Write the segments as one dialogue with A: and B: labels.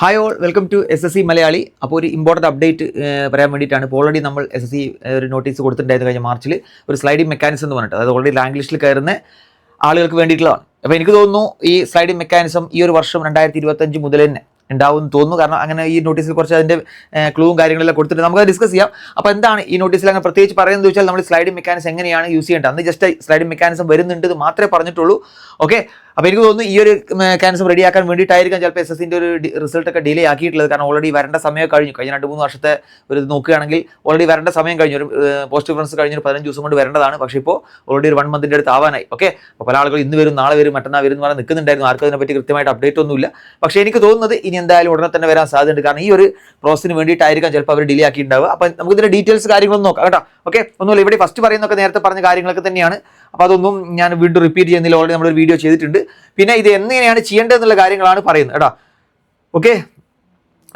A: Hi all, welcome to SSC Malayali. അപ്പോൾ ഒരു important update പറയാൻ വേണ്ടിയിട്ടാണ്. ഇപ്പോൾ ഓൾറെഡി നമ്മൾ SSC ഒരു നോട്ടീസ് കൊടുത്തിട്ടുണ്ടായിരുന്നു കഴിഞ്ഞ മാർച്ചിൽ, ഒരു സ്ലൈഡിംഗ് മെക്കാനിസം എന്ന് പറഞ്ഞിട്ട്. അതായത് ഓൾറെഡി റാങ്ക് ലിസ്റ്റിൽ കയറുന്ന ആളുകൾക്ക് വേണ്ടിയിട്ടുള്ളതാണ്. അപ്പോൾ എനിക്ക് തോന്നുന്നു ഈ സ്ലൈഡിംഗ് മെക്കാനിസം ഈ ഒരു വർഷം 2025 മുതൽ തന്നെ ഉണ്ടാവും എന്ന് തോന്നുന്നു. കാരണം അങ്ങനെ ഈ നോട്ടീസിൽ കുറച്ച് അതിൻ്റെ ക്ലൂവും കാര്യങ്ങളെല്ലാം കൊടുത്തിട്ട് നമുക്ക് ഡിസ്കസ് ചെയ്യാം. അപ്പോൾ എന്താണ് ഈ നോട്ടീസിൽ അങ്ങനെ പ്രത്യേകിച്ച് പറയുന്നത് വെച്ചാൽ നമ്മൾ സ്ലൈഡിംഗ് മെക്കാനിസം എങ്ങനെയാണ് യൂസ് ചെയ്യേണ്ടത്, അന്ന് ജസ്റ്റ് സ്ലൈഡിംഗ് മെക്കാനിസം വരുന്നുണ്ട് എന്ന് മാത്രമേ പറഞ്ഞിട്ടുള്ളൂ. ഓക്കെ, അപ്പോൾ എനിക്ക് തോന്നുന്നു ഈ ഒരു മെക്കാനിസം റെഡിയാക്കാൻ വേണ്ടിയിട്ടായിരിക്കാം ചിലപ്പോൾ SSCൻ്റെ ഒരു റിസൾട്ടൊക്കെ ഡിലേ ആക്കിയിട്ടുള്ളത്. കാരണം ഓൾറെഡി വരേണ്ട സമയം കഴിഞ്ഞു. കഴിഞ്ഞ 2-3 വർഷത്തെ ഒരു നോക്കുകയാണെങ്കിൽ ഓൾറെഡി വരേണ്ട സമയം കഴിഞ്ഞു. ഒരു പോസ്റ്റ് ഡിഫറൻസ് കഴിഞ്ഞൊരു 15 ദിവസം കൊണ്ട് വരേണ്ടതാണ്. പക്ഷേ ഇപ്പോൾ ഓൾറെഡി ഒരു 1 മന്തിൻ്റെ അടുത്ത് ആവാനായി. ഓക്കെ, അപ്പോൾ പല ആളുകൾ ഇന്ന് വരും, നാളെ വരും, മറ്റന്നാൾ വരും എന്ന് പറഞ്ഞാൽ നിൽക്കുന്നുണ്ടായിരുന്നു. ആർക്കും അതിനെപ്പറ്റി കൃത്യമായിട്ട് അപ്ഡേറ്റ് ഒന്നുമില്ല. പക്ഷേ എനിക്ക് തോന്നുന്നത് ഇനി എന്തായാലും ഉടനെ തന്നെ വരാൻ സാധ്യതയുണ്ട്. കാരണം ഈ ഒരു പ്രോസസ്സിന് വേണ്ടിയിട്ടായിരിക്കാം ചിലപ്പോൾ അവർ ഡിലേ ആക്കിയിട്ടുണ്ടാവുക. അപ്പോൾ നമുക്ക് ഇതിൻ്റെ ഡീറ്റെയിൽസ് കാര്യങ്ങളൊന്നും നോക്കാം കേട്ടോ. ഓക്കെ, ഒന്നുമില്ല, ഇവിടെ ഫസ്റ്റ് പറയുന്നതൊക്കെ നേരത്തെ പറഞ്ഞ കാര്യങ്ങളൊക്കെ തന്നെയാണ്. അപ്പോൾ അതൊന്നും ഞാൻ വീണ്ടും റിപ്പീറ്റ് ചെയ്യുന്നില്ല. ഓൾറെഡി നമ്മളൊരു വീഡിയോ ചെയ്തിട്ടുണ്ട്. പിന്നെ ഇത് എങ്ങനെയാണ് ചെയ്യേണ്ടതെന്നുള്ള കാര്യങ്ങളാണ് പറയുന്നത് കേട്ടോ. ഓക്കെ,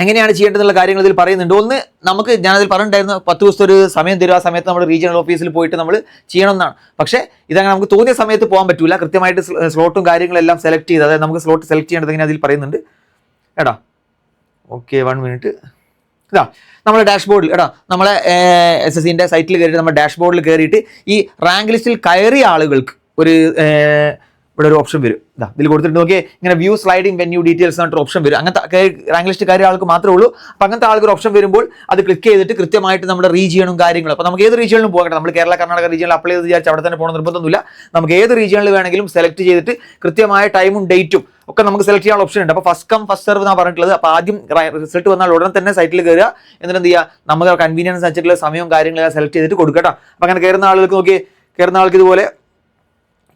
A: എങ്ങനെയാണ് ചെയ്യേണ്ടതെന്നുള്ള കാര്യങ്ങൾ ഇതിൽ പറയുന്നുണ്ട്. ഒന്ന്, നമുക്ക് ഞാനതിൽ പറഞ്ഞിട്ടുണ്ടായിരുന്നു 10 ദിവസത്തെ ഒരു സമയം തരും. ആ സമയത്ത് നമ്മൾ റീജിയണൽ ഓഫീസിൽ പോയിട്ട് നമ്മൾ ചെയ്യണം എന്നാണ്. പക്ഷേ ഇതങ്ങനെ നമുക്ക് തോന്നിയ സമയത്ത് പോകാൻ പറ്റില്ല. കൃത്യമായിട്ട് സ്ലോട്ടും കാര്യങ്ങളെല്ലാം സെലക്ട് ചെയ്ത്, അതായത് നമുക്ക് സ്ലോട്ട് സെലക്ട് ചെയ്യേണ്ടത് എങ്ങനെ അതിൽ പറയുന്നുണ്ട് എടാ. Okay, 1 minute. ഇതാ നമ്മളെ ഡാഷ്ബോർഡിൽ എടാ, നമ്മളെ SSCൻ്റെ സൈറ്റിൽ കയറിയിട്ട് നമ്മുടെ ഡാഷ്ബോർഡിൽ കയറിയിട്ട് ഈ റാങ്ക് ലിസ്റ്റിൽ കയറിയ ആളുകൾക്ക് ഒരു ഇവിടെ ഒരു ഓപ്ഷൻ വരും. ഇതാ ഇതിൽ കൊടുത്തിട്ട് നോക്കിയേ, ഇങ്ങനെ വ്യൂ സ്ലൈഡിംഗ് വെന്യൂ ഡീറ്റെയിൽസ് എന്നൊരു ഓപ്ഷൻ വരും. അങ്ങനത്തെ റാങ്ക് ലിസ്റ്റ് കയറിയ ആൾക്ക് മാത്രമേ ഉള്ളൂ. അപ്പോൾ അങ്ങനത്തെ ആൾക്ക് ഒരു ഓപ്ഷൻ വരുമ്പോൾ അത് ക്ലിക്ക് ചെയ്തിട്ട് കൃത്യമായിട്ട് നമ്മുടെ റീജിയണും കാര്യങ്ങളും, അപ്പോൾ നമുക്ക് ഏത് റീജിയണിലും പോകട്ടെ. നമ്മൾ കേരള കർണാടക റീജിയണിൽ അപ്ലൈ ചെയ്ത് വിചാരിച്ച് അവിടെ തന്നെ പോകണം നിർബന്ധമൊന്നുമില്ല. നമുക്ക് ഏത് റീജിയണിൽ വേണമെങ്കിലും സെലക്ട് ചെയ്തിട്ട് കൃത്യമായ ടൈമും ഡേറ്റും ഒക്കെ നമുക്ക് സെലക്ട് ചെയ്യാനുള്ള ഓപ്ഷൻ ഉണ്ട്. അപ്പോൾ ഫസ്റ്റ് കം ഫസ്റ്റ് സെർവ് എന്നാണ് പറഞ്ഞിട്ടുള്ളത്. അപ്പോൾ ആദ്യം റിസൾട്ട് വന്നാൽ ഉടനെ തന്നെ സൈറ്റിൽ കയറുക, എന്നിട്ട് എന്ത് ചെയ്യുക, നമുക്ക് കൺവീനിയൻസ് അനുസരിച്ചുള്ള സമയവും കാര്യങ്ങളെല്ലാം സെലക്ട് ചെയ്തിട്ട് കൊടുക്കട്ടോ. അപ്പോൾ അങ്ങനെ കയറുന്ന ആളുകൾക്ക് നോക്കി, കയറുന്ന ആൾക്ക് ഇതുപോലെ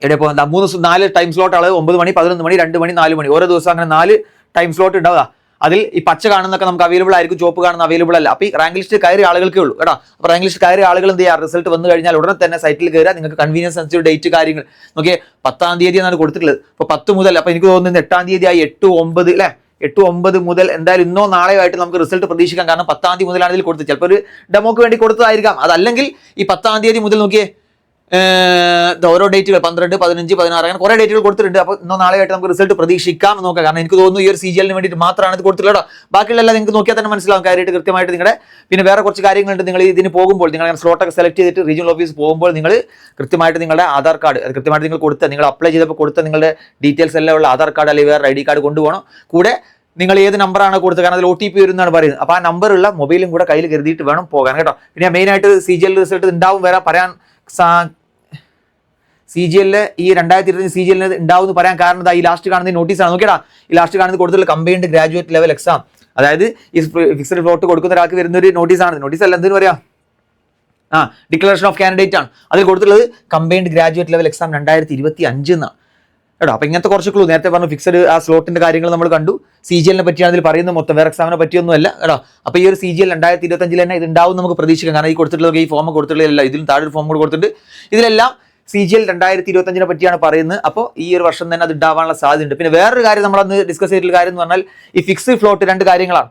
A: ഇവിടെ ഇപ്പോൾ 4 ടൈം സ്ലോട്ട് ആള് 9 മണി, 11 മണി, 2 മണി, 4 മണി, ഓരോ ദിവസം അങ്ങനെ 4 ടൈം സ്ലോട്ട് ഉണ്ടാവുക. അതിൽ ഈ പച്ച കാണുന്നൊക്കെ നമുക്ക് അവൈലബിൾ ആയിരിക്കും, ചുവപ്പ് കാണുന്ന അവൈലബിൾ അല്ല. അപ്പോൾ ഈ റാങ്ക് ലിസ്റ്റ് കയറിയ ആളുകൾക്കേ ഉള്ളൂ കേട്ടോ. അപ്പോൾ റാങ്ക് ലിസ്റ്റ് കയറിയ ആളുകൾ എന്ത് ചെയ്യുക, റിസൾട്ട് വന്നു കഴിഞ്ഞാൽ ഉടനെ തന്നെ സൈറ്റിൽ കയറുക. നിങ്ങൾക്ക് കൺവീനിയൻസ് അനുസരിച്ച് ഡേറ്റ് കാര്യങ്ങൾ നോക്കിയേ, 10-ാം തീയതി എന്നാണ് കൊടുത്തിട്ടുള്ളത്. അപ്പോൾ 10 മുതൽ, അപ്പോൾ എനിക്ക് തോന്നുന്നത് 8-ാം തീയതി ആയി, 8-9 അല്ലേ, 8-9 മുതൽ എന്തായാലും ഇന്നോ നാളെയോ ആയിട്ട് നമുക്ക് റിസൾട്ട് പ്രതീക്ഷിക്കാം. കാരണം 10-ാം തീയതി മുതലാണ് ഇതിൽ കൊടുത്തത്. ചിലപ്പോൾ ഒരു ഡെമോക്ക് വേണ്ടി കൊടുത്തതായിരിക്കാം. അതല്ലെങ്കിൽ ഈ 10-ാം തീയതി മുതൽ നോക്കിയേ ഓരോ ഡേറ്റുകൾ 12, 15, 16 അങ്ങനെ കുറേ ഡേറ്റുകൾ കൊടുത്തിട്ടുണ്ട്. അപ്പോൾ ഇന്നോ നാളെയായിട്ട് നമുക്ക് റിസൾട്ട് പ്രതീക്ഷിക്കാം എന്ന് നോക്കാം. കാരണം എനിക്ക് തോന്നുന്നു ഈ ഒരു CGL-ന് വേണ്ടിയിട്ട് മാത്രമാണ് ഇത് കൊടുത്തിട്ടുള്ളത്. ബാക്കിയുള്ളതെല്ലാം നിങ്ങൾക്ക് നോക്കിയാൽ തന്നെ മനസ്സിലാവും കാര്യമായിട്ട് കൃത്യമായിട്ട് നിങ്ങളുടെ. പിന്നെ വേറെ കുറച്ച് കാര്യങ്ങളുണ്ട്. നിങ്ങൾ ഇതിന് പോകുമ്പോൾ, നിങ്ങൾ സ്ലോട്ടൊക്കെ സെലക്ട് ചെയ്തിട്ട് റീജിയണൽ ഓഫീസ് പോകുമ്പോൾ നിങ്ങൾ കൃത്യമായിട്ട് നിങ്ങളുടെ ആധാർ കാർഡ്, അത് കൃത്യമായിട്ട് നിങ്ങൾ കൊടുത്ത, നിങ്ങൾ അപ്ലൈ ചെയ്തപ്പോൾ കൊടുത്ത നിങ്ങളുടെ ഡീറ്റെയിൽസ് എല്ലാം ഉള്ള ആധാർ കാർഡ് അല്ലെങ്കിൽ വേറെ ID കാർഡ് കൊണ്ടുപോകണം. കൂടെ നിങ്ങൾ ഏത് നമ്പറാണ് കൊടുത്തത്, കാരണം അതിൽ OTP വരുന്നതാണ് പറയുന്നത്. അപ്പോൾ ആ നമ്പറുള്ള മൊബൈലും കൂടെ കയ്യിൽ കരുതിയിട്ട് വേണം പോകാൻ കേട്ടോ. പിന്നെ മെയിനായിട്ട് CGL റിസൾട്ട് ഉണ്ടാവും പറയാൻ CGL ഈ 2025 CGL ഉണ്ടാവും എന്ന് പറയാൻ കാരണം ഈ ലാസ്റ്റ് കാണുന്ന നോട്ടീസാണ്. നോക്കിയടാ, ഈ ലാസ്റ്റ് കാണുന്നത് കൊടുത്തിട്ടുള്ള കമ്പൈൻഡ് ഗ്രാജുവേറ്റ് ലെവൽ എക്സാം, അതായത് ഈ ഫിക്സഡ് ഫ്ലോട്ട് കൊടുക്കുന്ന ഒരാൾക്ക് വരുന്ന ഒരു നോട്ടീസാണ്. നോട്ടീസ് അല്ല, എന്തിനു പറയാം, ഡിക്ലറേഷൻ ഓഫ് കാൻഡിഡേറ്റ് ആണ്. അതിൽ കൊടുത്തിട്ടുള്ളത് കമ്പൈൻഡ് ഗ്രാജുവേറ്റ് ലെവൽ എക്സാം 2025 എന്നാണ് കേട്ടോ. അപ്പോൾ ഇങ്ങനത്തെ കുറച്ച് ക്ലൂ നേരത്തെ പറഞ്ഞു. ഫിക്സഡ് ആ സ്ലോട്ടിന്റെ കാര്യങ്ങൾ നമ്മൾ കണ്ടു. CGL-നെ പറ്റിയാണ് ഇതിൽ പറയുന്നത്, മൊത്തം വേറെ എക്സാമിനെ പറ്റിയൊന്നും അല്ല കേട്ടോ. അപ്പോൾ ഈ ഒരു CGL 2025 തന്നെ ഇത് ഉണ്ടാവും നമുക്ക് പ്രതീക്ഷിക്കാം. കാരണം ഈ കൊടുത്തിട്ടുള്ള ഈ ഫോം കൊടുത്തിട്ടുള്ള ഇതിലും താഴെ ഒരു ഫോം കൂടെ കൊടുത്തിട്ടുണ്ട്. ഇതിലെല്ലാം CGL 2025 പറ്റിയാണ് പറയുന്നത്. അപ്പോൾ ഈ ഒരു വർഷം തന്നെ അത് ഉണ്ടാവാനുള്ള സാധ്യതയുണ്ട്. പിന്നെ വേറൊരു കാര്യം നമ്മളന്ന് ഡിസ്കസ് ചെയ്തിട്ടുള്ള കാര്യം എന്ന് പറഞ്ഞാൽ ഈ ഫിക്സ്ഡ് ഫ്ലോട്ട് 2 കാര്യങ്ങളാണ്.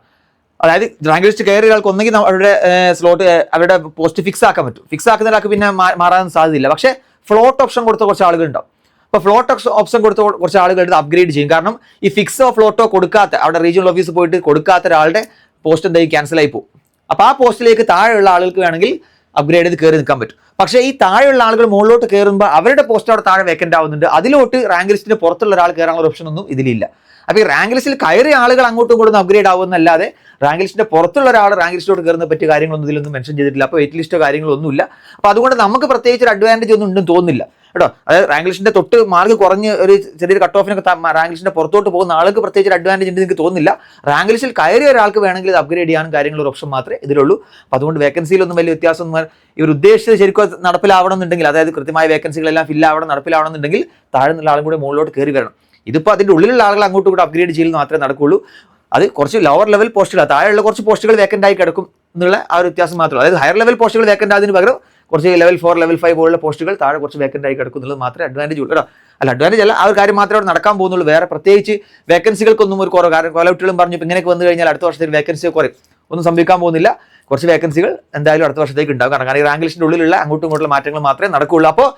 A: അതായത് റാങ്ക് ലിസ്റ്റ് കയറിയ ആൾക്ക് ഒന്നെങ്കിൽ അവരുടെ സ്ലോട്ട്, അവരുടെ പോസ്റ്റ് ഫിക്സ് ആക്കാൻ പറ്റും. ഫിക്സ് ആക്കുന്ന ഒരാൾക്ക് പിന്നെ മാറാൻ സാധ്യതയില്ല. പക്ഷേ ഫ്ലോട്ട് ഓപ്ഷൻ കൊടുത്ത കുറച്ച് ആളുകളുണ്ടാവും. അപ്പോൾ ഫ്ലോട്ട് ഓപ്ഷൻ കൊടുത്ത കുറച്ച് ആളുകളുടെ അപ്ഗ്രേഡ് ചെയ്യും. കാരണം ഈ ഫിക്സോ ഫ്ലോട്ടോ കൊടുക്കാത്ത, അവിടെ റീജിയണൽ ഓഫീസിൽ പോയിട്ട് കൊടുക്കാത്ത ഒരാളുടെ പോസ്റ്റ് എന്തായാലും ക്യാൻസൽ ആയി പോകും. അപ്പോൾ ആ പോസ്റ്റിലേക്ക് താഴെയുള്ള ആളുകൾക്ക് വേണമെങ്കിൽ അപ്ഗ്രേഡ് ചെയ്ത് കയറി നിൽക്കാൻ പറ്റും. പക്ഷേ ഈ താഴെയുള്ള ആളുകൾ മുകളിലോട്ട് കയറുമ്പോൾ അവരുടെ പോസ്റ്റ് അവിടെ താഴെ വേക്കൻ്റ് ആവുന്നുണ്ട്. അതിലോട്ട് റാങ്ക് ലിസ്റ്റിന് പുറത്തുള്ള ഒരാൾ കയറാനുള്ള ഓപ്ഷൻ ഒന്നും ഇതിലില്ല. അപ്പോൾ ഈ റാങ്ക് ലിസ്റ്റിൽ കയറിയ ആളുകൾ അങ്ങോട്ടും ഇങ്ങോട്ടും അപ്ഗ്രേഡ് ആവുമെന്നല്ലാതെ റാങ്ക് ലിസ്റ്റിന്റെ പുറത്തുള്ള ഒരാൾ റാങ്ക് ലിസ്റ്റിലോട്ട് കയറുന്ന പറ്റിയ കാര്യങ്ങളൊന്നും ഇതിലൊന്നും മെൻഷൻ ചെയ്തിട്ടില്ല. അപ്പോൾ വെയിറ്റ് ലിസ്റ്റോ കാര്യങ്ങളൊന്നുമില്ല. അപ്പോൾ അതുകൊണ്ട് നമുക്ക് പ്രത്യേകിച്ച് ഒരു അഡ്വാൻറ്റേജ് ഒന്നും ഉണ്ടെന്ന് തോന്നുന്നില്ല കേട്ടോ. അതായത് റാങ്ക് ലിസ്റ്റിന്റെ തൊട്ട് മാർക്ക് കുറഞ്ഞ് ഒരു ചെറിയൊരു കട്ട് ഓഫിനൊക്കെ റാങ്ക് ലിസ്റ്റിന്റെ പുറത്തോട്ട് പോകുന്ന ആൾക്ക് പ്രത്യേകിച്ച് ഒരു അഡ്വാൻറ്റേജ് ഉണ്ട് എനിക്ക് തോന്നുന്നില്ല. റാങ്ക് ലിസ്റ്റിൽ കയറിയ ഒരാൾക്ക് വേണമെങ്കിൽ ഇത് അപ്ഗ്രേഡ് ചെയ്യാനും കാര്യങ്ങളൊരു ഓപ്ഷൻ മാത്രമേ ഇതിലുള്ളൂ. അപ്പോൾ അതുകൊണ്ട് വേക്കൻസിയിലൊന്നും വലിയ വ്യത്യാസമൊന്നും ഇവർ ഉദ്ദേശിച്ചത് ശരിക്കും നടപ്പിലാവണം എന്നുണ്ടെങ്കിൽ, അതായത് കൃത്യമായ വേക്കൻസികളെല്ലാം ഫില്ലാവണം, നടപ്പിലാവണം എന്നുണ്ടെങ്കിൽ താഴെ നിന്നുള്ള ആളും കൂടെ മുകളിലോട്ട് കയറി വരണം. ഇതിപ്പോൾ അതിൻ്റെ ഉള്ളിലുള്ള ആളുകൾ അങ്ങോട്ടും കൂടെ അപ്ഗ്രേഡ് ചെയ്യൽ മാത്രമേ നടക്കുകയുള്ളൂ. അത് കുറച്ച് ലോവർ ലെവൽ പോസ്റ്റുകൾ, താഴെയുള്ള കുറച്ച് പോസ്റ്റുകൾ വേക്കൻ്റ് ആയി കിടക്കും എന്നുള്ള ആ ഒരു വ്യത്യാസം മാത്രമേ. അതായത് ഹയർ ലെവൽ പോസ്റ്റുകൾ വേക്കൻ്റ് ആയതിന് പകരം കുറച്ച് ലെവൽ 4, ലെവൽ 5 പോലുള്ള പോസ്റ്റുകൾ താഴെ കുറച്ച് വേക്കൻ്റ് ആയി കിടക്കും എന്നുള്ളത് മാത്രമേ അഡ്വാൻറ്റേജ് ഉള്ളൂ കേട്ടോ. അല്ല, അഡ്വാൻറ്റേജ് അല്ല, ആ ഒരു കാര്യം മാത്രമേ അവിടെ നടക്കാൻ പോകുന്നുള്ളൂ. വേറെ പ്രത്യേകിച്ച് വേക്കൻസികൾക്കൊന്നും ഒരു കുറവ്. കാരണം കോലൗട്ടുകളും പറഞ്ഞു ഇപ്പോൾ ഇങ്ങനെയൊക്കെ വന്നു കഴിഞ്ഞാൽ അടുത്ത വർഷത്തിൽ വേക്കൻസി കുറയും, ഒന്നും സംഭവിക്കാൻ പോകുന്നില്ല. കുറച്ച് വേക്കൻസികൾ എന്തായാലും അടുത്ത വർഷത്തേക്ക് ഉണ്ടാകും. കാരണം ഈ റാങ്ക് ലിസ്റ്റിൻ്റെ ഉള്ളിലുള്ള അങ്ങോട്ടും ഇങ്ങോട്ടുള്ള മാറ്റങ്ങൾ മാത്രമേ നടക്കുകയുള്ളൂ. അപ്പോൾ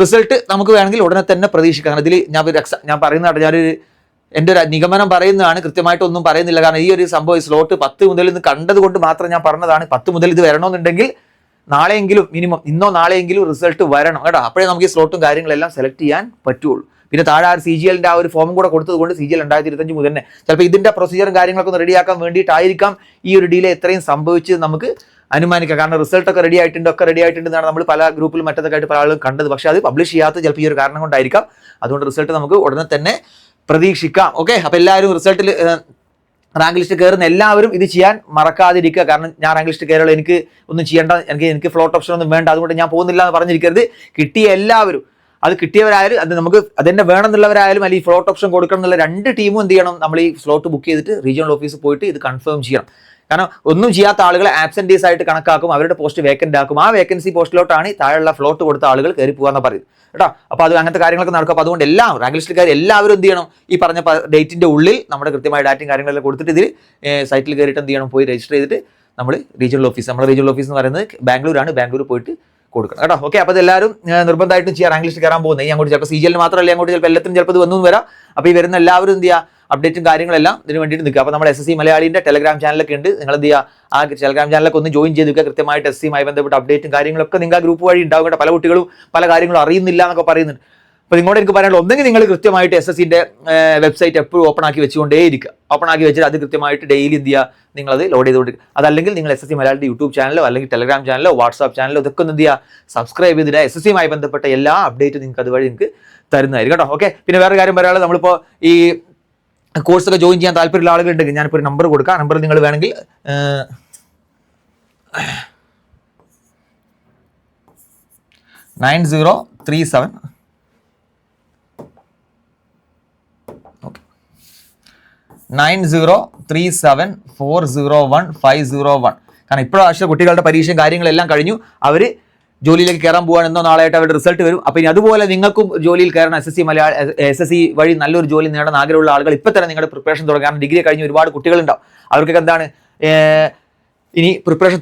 A: റിസൾട്ട് നമുക്ക് വേണമെങ്കിൽ ഉടനെ തന്നെ പ്രതീക്ഷിക്കാം. ഇതിൽ ഞാൻ പറയുന്നതാണ്, ഞാനൊരു എൻ്റെ ഒരു നിഗമനം പറയുന്നതാണ്, കൃത്യമായിട്ടൊന്നും പറയുന്നില്ല. കാരണം ഈ ഒരു സംഭവം സ്ലോട്ട് 10 മുതൽ ഇന്ന് കണ്ടത് കൊണ്ട് മാത്രം ഞാൻ പറഞ്ഞതാണ്. 10 മുതൽ ഇത് വരണമെന്നുണ്ടെങ്കിൽ നാളെയെങ്കിലും, മിനിമം ഇന്നോ നാളെയെങ്കിലും റിസൾട്ട് വരണം കേട്ടോ. അപ്പോഴേ നമുക്ക് ഈ സ്ലോട്ടും കാര്യങ്ങളെല്ലാം സെലക്ട് ചെയ്യാൻ പറ്റുള്ളൂ. പിന്നെ താഴെ ആ CGL ആ ഒരു ഫോമും കൂടെ കൊടുത്തത് കൊണ്ട് CGL 2025 മുതൽ തന്നെ ചിലപ്പോൾ ഇതിന്റെ പ്രൊസീജിയറും കാര്യങ്ങളൊക്കെ ഒന്ന് റെഡിയാക്കാൻ വേണ്ടിയിട്ടായിരിക്കാം ഈ ഒരു ഡിലേ എത്രയും സംഭവിച്ചത് നമുക്ക് അനുമാനിക്കാം. കാരണം റിസൾട്ട് ഒക്കെ റെഡി ആയിട്ടുണ്ട് എന്നാണ് നമ്മൾ പല ഗ്രൂപ്പിലും മറ്റൊക്കെ ആയിട്ട് പല ആളുകളും കണ്ടത്. പക്ഷേ അത് പബ്ലിഷ് ചെയ്യാത്ത ചിലപ്പോൾ ഈ ഒരു കാരണം കൊണ്ടായിരിക്കാം. അതുകൊണ്ട് റിസൾട്ട് നമുക്ക് ഉടനെ തന്നെ പ്രതീക്ഷിക്കാം. ഓക്കെ, അപ്പോൾ എല്ലാവരും റിസൾട്ടിൽ റാങ്ക് ലിസ്റ്റ് കയറുന്ന എല്ലാവരും ഇത് ചെയ്യാൻ മറക്കാതിരിക്കുക. കാരണം ഞാൻ റാങ്ക് ലിസ്റ്റ് കയറുള്ളൂ, എനിക്ക് ഒന്നും ചെയ്യേണ്ട, എനിക്ക് ഫ്ലോട്ട് ഓപ്ഷൻ ഒന്നും വേണ്ട, അതുകൊണ്ട് ഞാൻ പോകുന്നില്ല എന്ന് പറഞ്ഞിരിക്കരുത്. കിട്ടിയ എല്ലാവരും, അത് കിട്ടിയവരായാലും അത് നമുക്ക് അതെന്നെ വേണമെന്നുള്ളവരായാലും അല്ലെങ്കിൽ ഫ്ലോട്ട് ഓപ്ഷൻ കൊടുക്കണം എന്നുള്ള 2 ടീമും എന്ത് ചെയ്യണം, നമ്മൾ ഈ ഫ്ലോട്ട് ബുക്ക് ചെയ്തിട്ട് റീജിയണൽ ഓഫീസിൽ പോയിട്ട് ഇത് കൺഫേം ചെയ്യണം. കാരണം ഒന്നും ചെയ്യാത്ത ആളുകളെ ആബ്സെന്റീസ് ആയിട്ട് കണക്കാക്കും, അവരുടെ പോസ്റ്റ് വേക്കന്റ് ആക്കും. ആ വേക്കൻസി പോസ്റ്റിലോട്ടാണ് താഴെയുള്ള ഫ്ലോട്ട് കൊടുത്ത ആളുകൾ കയറി പോകാന്ന് പറയുന്നത് കേട്ടോ. അപ്പോൾ അത് അങ്ങനത്തെ കാര്യങ്ങളൊക്കെ നടക്കും. അപ്പോൾ അതുകൊണ്ട് എല്ലാം റാങ്ക് ലിസ്റ്റുകാർ എല്ലാവരും എന്ത് ചെയ്യണം, ഈ പറഞ്ഞ ഡേറ്റിന്റെ ഉള്ളിൽ നമ്മുടെ കൃത്യമായ ഡാറ്റയും കാര്യങ്ങളെല്ലാം കൊടുത്തിട്ട് ഇതിൽ സൈറ്റിൽ കയറിയിട്ട് എന്ത് ചെയ്യണം, പോയി രജിസ്റ്റർ ചെയ്തിട്ട് നമ്മൾ റീജിയണൽ ഓഫീസ്, നമ്മുടെ റീജിയണൽ ഓഫീസ് എന്ന് പറയുന്നത് ബാംഗ്ലൂരാണ്, ബാംഗ്ലൂർ പോയിട്ട് കൊടുക്കണം കേട്ടോ. ഓക്കെ, അപ്പോൾ എല്ലാവരും നിർബന്ധമായിട്ടും ചെയ്യാൻ റാങ്ക് ലിസ്റ്റ് കയറാൻ പോകുന്നത്. ഈ അങ്ങോട്ട് ചിലപ്പോൾ CGL മാത്രമല്ല, അങ്ങോട്ട് ചിലപ്പോൾ എല്ലാത്തിനും ചിലപ്പോൾ ഇത് വന്നു വരാം. അപ്പോൾ ഈ വരുന്ന എല്ലാവരും എന്ത് ചെയ്യുക, അപ്ഡേറ്റും കാര്യങ്ങളെല്ലാം ഇതിന് വേണ്ടിയിട്ട് നിൽക്കുക. അപ്പോൾ നമ്മുടെ SSC മലയാളിൻ്റെ ടെലഗ്രാം ചാനലൊക്കെ ഉണ്ട്, നിങ്ങൾ എന്ത് ചെയ്യുക, ആ ടെലഗ്രാം ചാനലൊക്കെ ഒന്ന് ജോയിൻ ചെയ്ത് നിൽക്കുക. കൃത്യമായിട്ട് SSCയുമായി ബന്ധപ്പെട്ട അപ്ഡേറ്റും കാര്യങ്ങളൊക്കെ നിങ്ങൾ ആ ഗ്രൂപ്പ് വഴി ഉണ്ടാവും കേട്ടോ. പല കുട്ടികളും പല കാര്യങ്ങളും അറിയുന്നില്ല എന്നൊക്കെ പറയുന്നുണ്ട്. അപ്പോൾ നിങ്ങളോട് എനിക്ക് പറയാനുള്ളത്, ഒന്നെങ്കിൽ നിങ്ങൾ കൃത്യമായിട്ട് SSCൻ്റെ വെബ്സൈറ്റ് എപ്പോഴും ഓപ്പൺ ആക്കി വെച്ചുകൊണ്ടേയിരിക്കുക. ഓപ്പൺ ആക്കി വെച്ചിട്ട് അത് കൃത്യമായിട്ട് ഡെയിലി എന്ത് ചെയ്യുക, നിങ്ങളത് ലോഡ് ചെയ്തുകൊണ്ടിരിക്കുക. അതല്ലെങ്കിൽ നിങ്ങൾ SSC മലയാളിയുടെ യൂട്യൂബ് ചാനലോ അല്ലെങ്കിൽ ടെലഗ്രാം ചാനലോ വാട്സാപ്പ് ചാനലോ ഇതൊക്കെ ഒന്ന് എന്ത് ചെയ്യുക, സബ്സ്ക്രൈബ് ചെയ്തിട്ട് SSCയുമായി ബന്ധപ്പെട്ട എല്ലാ അപ്ഡേറ്റും നിങ്ങൾക്ക് അതുവഴി നിങ്ങൾക്ക് തരുന്നതായിരിക്കും കേട്ടോ. ഓക്കെ, പിന്നെ വേറെ കാര്യം പറയാനുള്ളത്, നമ്മളിപ്പോൾ ഈ കോഴ്സൊക്കെ ജോയിൻ ചെയ്യാൻ താല്പര്യമുള്ള ആളുകളുണ്ടെങ്കിൽ ഞാനിപ്പോൾ ഒരു നമ്പർ കൊടുക്കാം. നമ്പർ നിങ്ങൾ വേണമെങ്കിൽ 9037 9037401501. കാരണം ഇപ്രാവശ്യം കുട്ടികളുടെ പരീക്ഷയും കാര്യങ്ങളെല്ലാം കഴിഞ്ഞു, അവർ ജോലിയിലേക്ക് കയറാൻ പോകാനെന്നോ നാളെയായിട്ട് അവരുടെ റിസൾട്ട് വരും. അപ്പോൾ ഇനി അതുപോലെ നിങ്ങൾക്കും ജോലിയിൽ കയറണം, SSC വഴി നല്ലൊരു ജോലി നേടാൻ ആഗ്രഹമുള്ള ആളുകൾ ഇപ്പോൾ തന്നെ നിങ്ങളുടെ പ്രിപ്പറേഷൻ തുടങ്ങുക. കാരണം ഡിഗ്രി കഴിഞ്ഞ് ഒരുപാട് കുട്ടികളുണ്ടാവും, അവർക്കൊക്കെ എന്താണ് ഇനി പ്രിപ്പറേഷൻ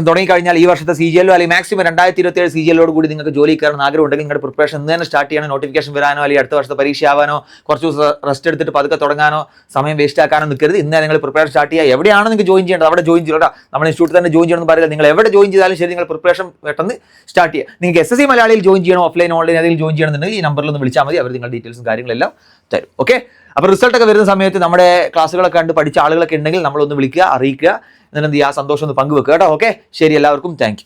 A: തുടങ്ങിക്കഴിഞ്ഞാൽ ഈ വർഷത്തെ CGL അല്ലെങ്കിൽ മാക്സിമം 2027 CGL കൂടി നിങ്ങൾക്ക് ജോലി കയറാൻ ആഗ്രഹം ഉണ്ടെങ്കിൽ നിങ്ങളുടെ പ്രിപ്പറേഷൻ ഇന്ന് തന്നെ സ്റ്റാർട്ട് ചെയ്യണം. നോട്ടിഫിക്കേഷൻ വരാനോ അല്ലെങ്കിൽ അടുത്ത വർഷത്തെ പരീക്ഷ ആവാനോ കുറച്ച് ദിവസം റെസ്റ്റ് എടുത്തിട്ട് പതുക്കെ തുടങ്ങാനോ സമയം വേസ്റ്റ് ആക്കാനോ നിൽക്കരുത്. ഇന്ന് നിങ്ങൾ പ്രിപ്പറേഷൻ സ്റ്റാർട്ട് ചെയ്യുക. എവിടെയാണ് നിങ്ങൾക്ക് ജോയിൻ ചെയ്യേണ്ടത് അവിടെ ജോയിൻ ചെയ്യണം. നമ്മുടെ ഇൻസ്റ്റിറ്റ്യൂട്ടിൽ തന്നെ ജോയിൻ ചെയ്യണമെന്ന് പറയില്ല, നിങ്ങൾ എവിടെ ജോയിൻ ചെയ്താലും ശരി, നിങ്ങൾ പ്രിപ്പറേഷൻ പെട്ടെന്ന് സ്റ്റാർട്ട് ചെയ്യുക. നിങ്ങൾക്ക് SSC മലയാളിയിൽ ജോയിൻ ചെയ്യണോ ഓഫ്ലൈൻ ഓൺലൈൻ ഏതെങ്കിലും ജോയിൻ ചെയ്യണമെന്നുണ്ടെങ്കിൽ ഈ നമ്പറിൽ ഒന്ന് വിളിച്ചാൽ മതി, അവർ നിങ്ങളുടെ ഡീറ്റെയിൽസും കാര്യങ്ങളെല്ലാം തരും. ഓക്കെ, അപ്പോൾ റിസൾട്ടൊക്കെ വരുന്ന സമയത്ത് നമ്മുടെ ക്ലാസ്സുകളൊക്കെ കണ്ട് പഠിച്ച ആളുകളൊക്കെ ഉണ്ടെങ്കിൽ നമ്മളൊന്ന് വിളിക്കുക, അറിയിക്കുക, എന്നിട്ട് എന്ത് ചെയ്യുക, സന്തോഷം ഒന്ന് പങ്കുവെക്കുക കേട്ടോ. ഓക്കെ, ശരി, എല്ലാവർക്കും താങ്ക് യു.